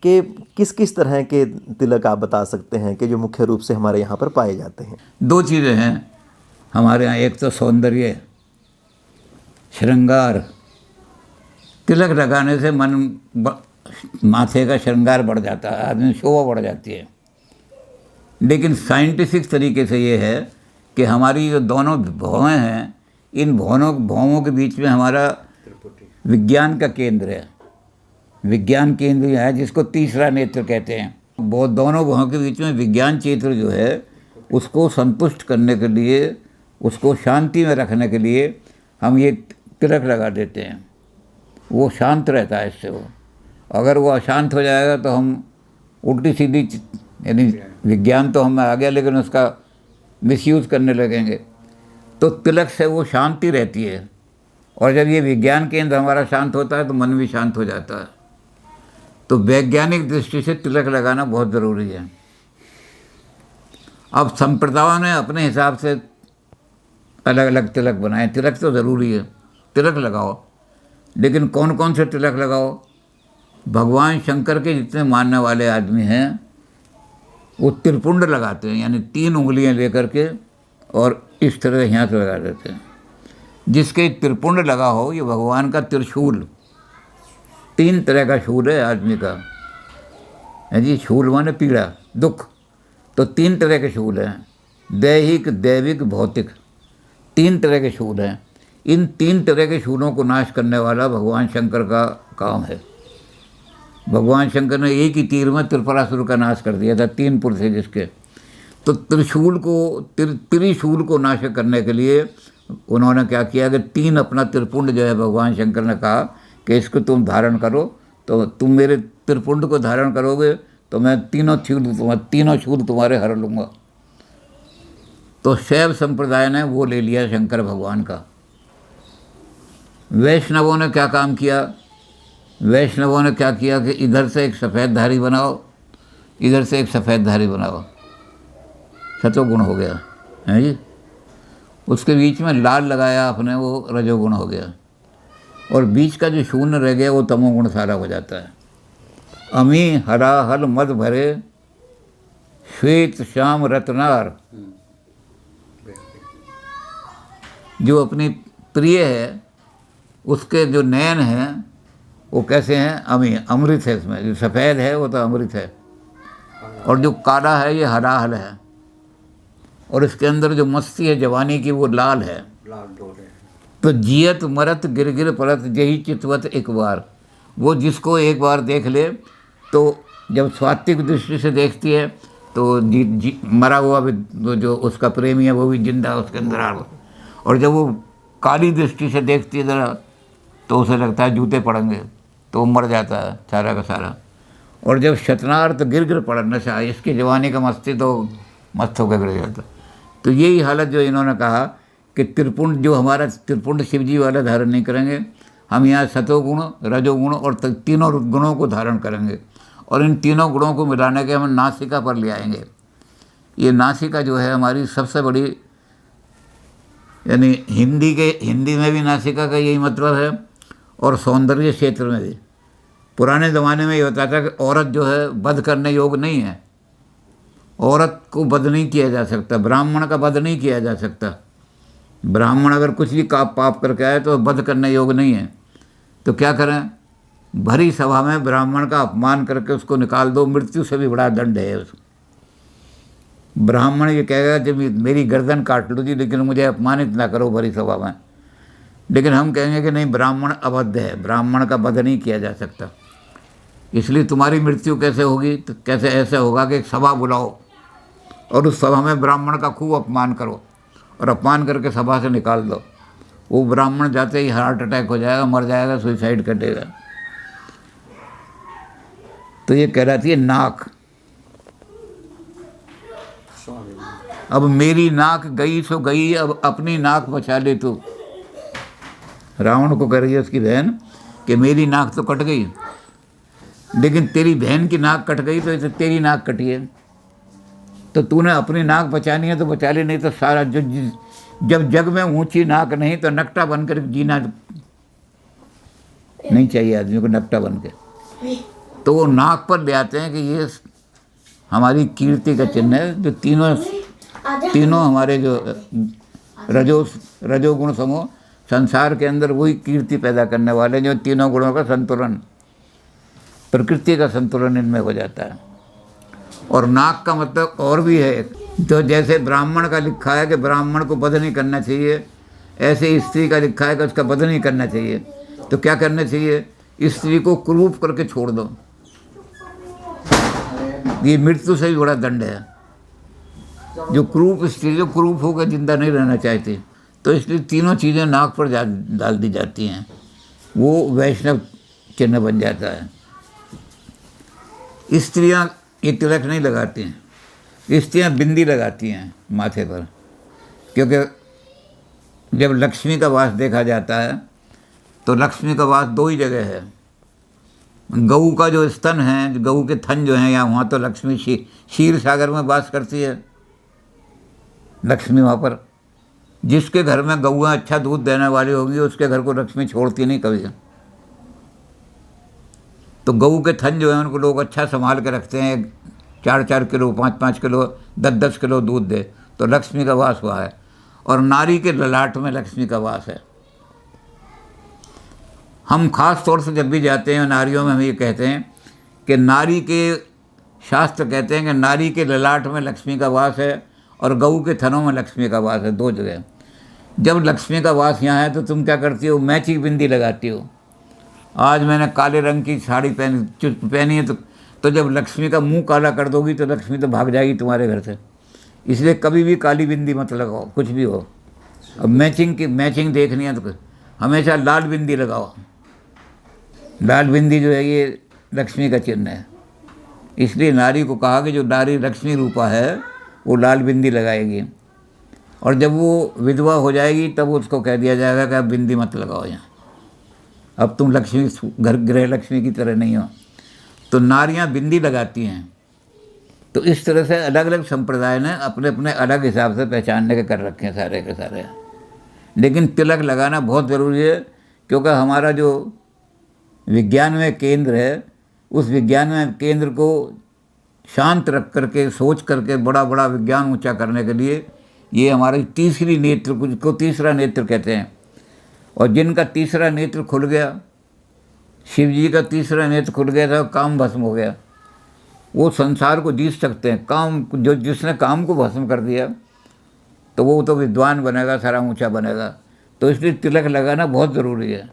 कि किस किस तरह के तिलक आप बता सकते हैं कि जो मुख्य रूप से हमारे यहाँ पर पाए जाते हैं? दो चीज़ें हैं हमारे यहाँ, एक तो सौंदर्य, श्रृंगार। तिलक लगाने से माथे का श्रृंगार बढ़ जाता है, आदमी शोभा बढ़ जाती है। लेकिन साइंटिफिक तरीके से ये है कि हमारी जो दोनों भौहें हैं, इन भौहों के बीच में हमारा विज्ञान का केंद्र है। विज्ञान केंद्र है जिसको तीसरा नेत्र कहते हैं। वो दोनों भौहों के बीच में विज्ञान क्षेत्र जो है, उसको संतुष्ट करने के लिए, उसको शांति में रखने के लिए हम ये तिलक लगा देते हैं। वो शांत रहता है इससे। वो अगर वो अशांत हो जाएगा तो हम उल्टी सीधी, यानी विज्ञान तो हमें आ गया लेकिन उसका मिसयूज़ करने लगेंगे। तो तिलक से वो शांति रहती है, और जब ये विज्ञान केंद्र हमारा शांत होता है तो मन भी शांत हो जाता है। तो वैज्ञानिक दृष्टि से तिलक लगाना बहुत ज़रूरी है। अब संप्रदायों ने अपने हिसाब से अलग अलग तिलक बनाए। तिलक तो ज़रूरी है, तिलक लगाओ, लेकिन कौन कौन से तिलक लगाओ? भगवान शंकर के जितने मानने वाले आदमी हैं वो त्रिपुंड लगाते हैं, यानी 3 उंगलियां लेकर के और इस तरह यहाँ से लगा देते हैं। जिसके त्रिपुंड लगा हो, ये भगवान का त्रिशूल, 3 तरह का शूल है आदमी का, है जी। शूल माने पीड़ा, दुख। तो 3 तरह के शूल हैं, दैहिक, दैविक, भौतिक, 3 तरह के शूल हैं। इन 3 तरह के शूलों को नाश करने वाला भगवान शंकर का काम है। भगवान शंकर ने एक ही तीर में त्रिपुरासुर का नाश कर दिया था, 3 पुरुष थे जिसके। तो त्रिशूल को, त्रिशूल को नाश करने के लिए उन्होंने क्या किया कि 3 अपना त्रिपुंड जो है, भगवान शंकर ने कहा कि इसको तुम धारण करो, तो तुम मेरे त्रिपुंड को धारण करोगे तो मैं तीनों शूल तुम्हारे हर लूँगा। तो शैव संप्रदाय ने वो ले लिया शंकर भगवान का। वैष्णवों ने क्या काम किया? वैष्णवों ने क्या किया कि इधर से एक सफ़ेद धारी बनाओ, इधर से एक सफ़ेद धारी बनाओ, सतोगुण हो गया, है जी। उसके बीच में लाल लगाया आपने, वो रजोगुण हो गया, और बीच का जो शून्य रह गया वो तमोगुण सारा हो जाता है। अमी हरा हल मद भरे, श्वेत श्याम रत्नार। जो अपनी प्रिय है उसके जो नयन हैं वो कैसे हैं? अमी, अमृत है इसमें। जो सफ़ेद है वो तो अमृत है, और जो काला है ये हरा हल है, और इसके अंदर जो मस्ती है जवानी की वो लाल है। तो जियत मरत गिर गिर परत जही चितवत एक बार। वो जिसको एक बार देख ले तो जब स्वात्विक दृष्टि से देखती है तो मरा हुआ भी जो उसका प्रेमी है वो भी जिंदा उसके अंदर आ, और जब वो काली दृष्टि से देखती है ज़रा तो उसे लगता है जूते पड़ेंगे, तो वो मर जाता है सारा का सारा। और जब शतनार तो गिर गिर पड़ा, नशा, इसकी जवानी का मस्ती तो मस्त होकर गिर जाता। तो यही हालत जो इन्होंने कहा कि त्रिपुंड, जो हमारा त्रिपुंड शिव जी वाला धारण नहीं करेंगे, हम यहाँ सतोगुण, रजोगुण और तीनों गुणों को धारण करेंगे, और इन तीनों गुणों को मिलाने के हम नासिका पर ले आएंगे। ये नासिका जो है हमारी सबसे बड़ी, यानी हिंदी में भी नासिका का यही मतलब है, और सौंदर्य क्षेत्र में भी। पुराने ज़माने में ये होता था कि औरत जो है वध करने योग्य नहीं है, औरत को वध नहीं किया जा सकता, ब्राह्मण का वध नहीं किया जा सकता। ब्राह्मण अगर कुछ भी पाप करके आए तो वध करने योग्य नहीं है। तो क्या करें? भरी सभा में ब्राह्मण का अपमान करके उसको निकाल दो, मृत्यु से भी बड़ा दंड है उसको। ब्राह्मण ये कहेगा जब मेरी गर्दन काट लो जी, लेकिन मुझे अपमानित ना करो भरी सभा में। लेकिन हम कहेंगे कि नहीं, ब्राह्मण अबद्ध है, ब्राह्मण का वध नहीं किया जा सकता। इसलिए तुम्हारी मृत्यु कैसे होगी? तो कैसे ऐसे होगा कि एक सभा बुलाओ और उस सभा में ब्राह्मण का खूब अपमान करो, और अपमान करके सभा से निकाल दो। वो ब्राह्मण जाते ही हार्ट अटैक हो जाएगा, मर जाएगा, सुसाइड कर देगा। तो ये कहलाती है नाक। अब मेरी नाक गई सो गई, अब अपनी नाक बचा ले तू। रावण को कह रही है उसकी बहन कि मेरी नाक तो कट गई, लेकिन तेरी बहन की नाक कट गई तो इसे तेरी नाक कटी है। तो तूने अपनी नाक बचानी है तो बचा ले, नहीं तो सारा जब जग में ऊंची नाक नहीं तो नकटा बनकर जीना नहीं चाहिए आदमी को, नकटा बन के। तो वो नाक पर ले आते हैं कि ये हमारी कीर्ति का चिन्ह है। जो तीनों हमारे जो रजोगुण समूह संसार के अंदर वही कीर्ति पैदा करने वाले, जो तीनों गुणों का संतुलन, प्रकृति का संतुलन इनमें हो जाता है। और नाक का मतलब और भी है, तो जैसे ब्राह्मण का लिखा है कि ब्राह्मण को वध नहीं करना चाहिए, ऐसे स्त्री का लिखा है कि उसका वध नहीं करना चाहिए। तो क्या करना चाहिए? स्त्री को क्रूप करके छोड़ दो। ये मृत्यु से भी बड़ा दंड है। जो क्रूप स्त्री, जो क्रूप होकर जिंदा नहीं रहना चाहती, तो इसलिए तीनों चीज़ें नाक पर डाल दी जाती हैं, वो वैष्णव चिन्ह बन जाता है। स्त्रियां ये तिलक नहीं लगाती हैं, स्त्रियां बिंदी लगाती हैं माथे पर, क्योंकि जब लक्ष्मी का वास देखा जाता है तो लक्ष्मी का वास दो ही जगह है। गऊ का जो स्तन है, गऊ के थन जो हैं, यहाँ वहाँ तो लक्ष्मी क्षीर सागर में वास करती है लक्ष्मी। वहाँ पर जिसके घर में गऊँ अच्छा दूध देने वाली होगी उसके घर को लक्ष्मी छोड़ती नहीं कभी। तो गऊ के थन जो है उनको लोग अच्छा संभाल के रखते हैं, 4-4 किलो 5-5 किलो 10-10 किलो दूध दे, तो लक्ष्मी का वास हुआ है। और नारी के ललाट में लक्ष्मी का वास है। हम खास तौर से जब भी जाते हैं नारियों में हम ये कहते हैं कि नारी के, शास्त्र कहते हैं कि नारी के ललाट में लक्ष्मी का वास है और गऊ के थनों में लक्ष्मी का वास है, दो जगह। जब लक्ष्मी का वास यहाँ है तो तुम क्या करती हो? मैचिंग बिंदी लगाती हो। आज मैंने काले रंग की साड़ी पहनी है, तो जब लक्ष्मी का मुंह काला कर दोगी तो लक्ष्मी तो भाग जाएगी तुम्हारे घर से। इसलिए कभी भी काली बिंदी मत लगाओ, कुछ भी हो। अब मैचिंग देखनी है तो हमेशा लाल बिंदी लगाओ। लाल बिंदी जो है ये लक्ष्मी का चिन्ह है। इसलिए नारी को कहा कि जो नारी लक्ष्मी रूपा है वो लाल बिंदी लगाएगी, और जब वो विधवा हो जाएगी तब उसको कह दिया जाएगा कि अब बिंदी मत लगाओ यहाँ, अब तुम लक्ष्मी गृह लक्ष्मी की तरह नहीं हो। तो नारियाँ बिंदी लगाती हैं। तो इस तरह से अलग अलग संप्रदाय ने अपने अपने अलग हिसाब से पहचानने के कर रखे हैं सारे के सारे। लेकिन तिलक लगाना बहुत ज़रूरी है, क्योंकि हमारा जो विज्ञान में केंद्र है, उस विज्ञान में केंद्र को शांत रख करके, सोच करके बड़ा बड़ा विज्ञान ऊंचा करने के लिए ये हमारी तीसरी नेत्र को तीसरा नेत्र कहते हैं। और जिनका तीसरा नेत्र खुल गया, शिव जी का तीसरा नेत्र खुल गया था, काम भस्म हो गया, वो संसार को जीत सकते हैं। काम जो जिसने काम को भस्म कर दिया तो वो तो विद्वान बनेगा, सारा ऊंचा बनेगा। तो इसलिए तिलक लगाना बहुत ज़रूरी है।